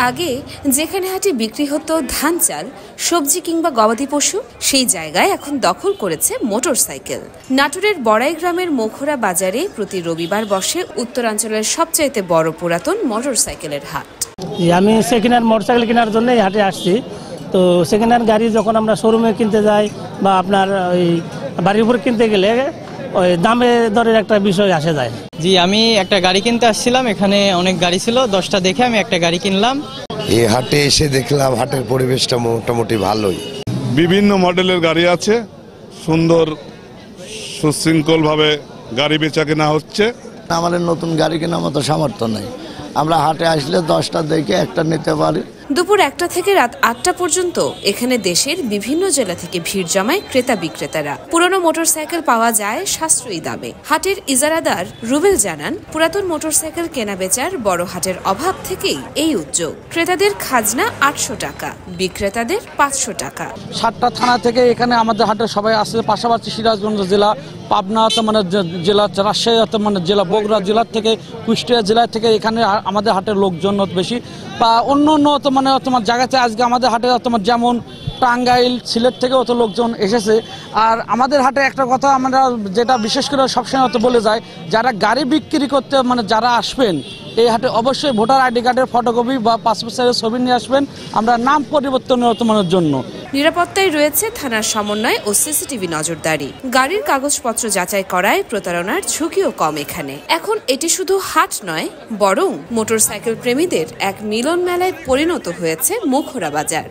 আগে যেখানে হাটে বিক্রি হতো ধান চাল, সবজি কিংবা গবাদি পশু, সেই জায়গায় এখন দখল করেছে মোটরসাইকেল। নাটোরের বড়াই গ্রামের মোখরা বাজারে প্রতি রবিবার বসে উত্তরাঞ্চলের সবচাইতে বড় পুরাতন মোটরসাইকেলের হাট। আমি সেকেন্ড হ্যান্ড মোটরসাইকেল কেনার জন্য এই হাটে আসছি। তো সেকেন্ড হ্যান্ড গাড়ি যখন আমরা শোরুমে কিনতে যাই বা আপনার ওই বাড়ির উপর কিনতে গেলে ওই দামে দরের একটা বিষয় আসে যায়। জি, আমি একটা গাড়ি কিনতে আসছিলাম, এখানে অনেক গাড়ি ছিল, 10টা দেখে আমি একটা গাড়ি কিনলাম। এই হাটে এসে দেখলাম হাটের পরিবেশটা মোটামুটি ভালোই। বিভিন্ন মডেলের গাড়ি আছে, সুন্দর সুশৃঙ্খলভাবে গাড়ি বেচা কেনা হচ্ছে। আমাদের নতুন গাড়ি কেনার মতো সামর্থ্য নেই, আমরা হাটে আসলে 10টা দেখে একটা নিতে পারি। দুপুর 1টা থেকে রাত 8টা পর্যন্ত এখানে দেশের বিভিন্ন জেলা থেকে ভিড় জমায় ক্রেতা বিক্রেতারা। পুরনো মোটরসাইকেল পাওয়া যায় সাশ্রয়ী দামে। হাটের ইজারাদার রুবেল জানান, পুরাতন মোটরসাইকেল কেনা বেচার বড় হাটের অভাব থেকেই এই উদ্যোগ। ক্রেতাদের খাজনা 800 টাকা, বিক্রেতাদের 500 টাকা। 7টা থানা থেকে এখানে আমাদের হাটে সবাই আসছে, পাশাপাশি সিরাজগঞ্জ জেলা, পাবনা জেলা, রাজশাহী জেলা, বগুড়া জেলার থেকে, কুষ্টিয়া জেলা থেকে এখানে আমাদের হাটের লোকজন বেশি। বা অন্য জায়গাতে আজকে আমাদের হাটে যেমন টাঙ্গাইল, সিলেট থেকে লোকজন এসেছে। আর আমাদের হাটে একটা কথা আমরা যেটা বিশেষ করে সবসময় বলে যায়, যারা গাড়ি বিক্রি করতে যারা আসবেন এই হাটে অবশ্যই ভোটার আইডি কার্ডের ফটোকপি বা পাসপোর্ট সাইজের ছবি নিয়ে আসবেন, আমরা নাম পরিবর্তনের জন্য। নিরাপত্তায় রয়েছে থানার সমন্বয় ও সিসিটিভি নজরদারি। গাড়ির কাগজপত্র যাচাই করায় প্রতারণার ঝুঁকিও কম এখানে। এখন এটি শুধু হাট নয়, বরং মোটরসাইকেল প্রেমীদের এক মিলন মেলায় পরিণত হয়েছে মোখরা বাজার।